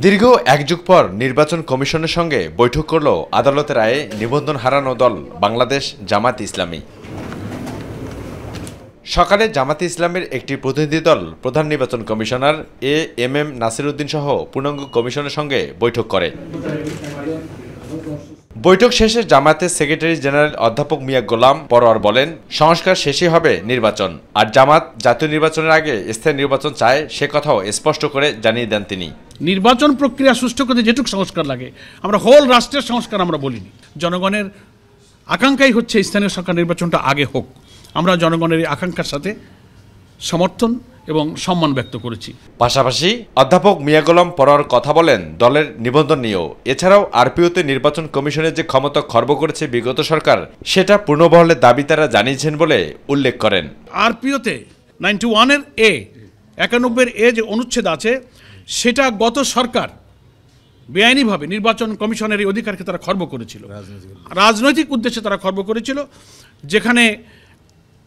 দীর্ঘ এক যুগ পর নির্বাচন কমিশনের সঙ্গে বৈঠক করল আদালতের রায়ে নিবন্ধন হারানো দল বাংলাদেশ জামাত ইসলামী। সকালে জামাতে ইসলামের একটি প্রতিনিধি দল প্রধান নির্বাচন কমিশনার এএমএম নাসির উদ্দিন সহ পূর্ণাঙ্গ কমিশনের সঙ্গে বৈঠক করে। বৈঠক শেষে জামায়াতের সেক্রেটারি জেনারেল অধ্যাপক মিয়া গোলাম পরোয়ার বলেন, সংস্কার শেষই হবে নির্বাচন, আর জামাত জাতীয় নির্বাচনের আগে স্থায়ী নির্বাচন চায় সে কথাও স্পষ্ট করে জানিয়ে দেন তিনি। নির্বাচন প্রক্রিয়া সুষ্ঠু করতে যেটুকু সংস্কার লাগে, আমরা হোল রাষ্ট্রের সংস্কার আমরা বলিনি। জনগণের আকাঙ্ক্ষাই হচ্ছে স্থানীয় সরকার নির্বাচনটা আগে হোক। আমরা জনগণের আকাঙ্ক্ষার সাথে সমর্থন এবং সম্মান ব্যক্ত করেছি। পাশাপাশি অধ্যাপক মিয়া গোলাম পরোয়ার কথা বলেন দলের নিবন্ধন নিয়েও। এছাড়াও আরপিওতে নির্বাচন কমিশনের যে ক্ষমতা খর্ব করেছে বিগত সরকার, সেটা পূর্ণবহলের দাবি তারা জানিয়েছেন বলে উল্লেখ করেন। আরপিওতে 91-এর এ 91-এর এ যে অনুচ্ছেদ আছে, সেটা গত সরকার বেআইনিভাবে নির্বাচন কমিশনের এই অধিকারকে তারা খর্ব করেছিল, রাজনৈতিক উদ্দেশ্যে তারা খর্ব করেছিল, যেখানে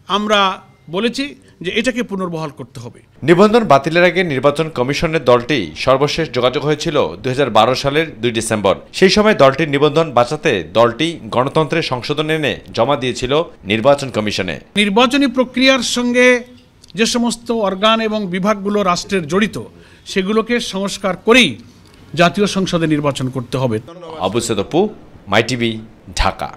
আমরা বলেছি যে এটাকে পুনর্বহাল করতে হবে। নিবন্ধন বাতিলের আগে নির্বাচন কমিশনের দলটি সর্বশেষ যোগাযোগ হয়েছিল 2012 সালের 2 ডিসেম্বর। সেই সময় দলটির নিবন্ধন বাঁচাতে দলটি গণতন্ত্রের সংশোধন এনে জমা দিয়েছিল নির্বাচন কমিশনে। নির্বাচনী প্রক্রিয়ার সঙ্গে যে সমস্ত অর্গান এবং বিভাগগুলো রাষ্ট্রের জড়িত, সেগুলোকে সংস্কার করেই জাতীয় সংসদে নির্বাচন করতে হবে। অবু সৈয়দ অপু, মাই টিভি, ঢাকা।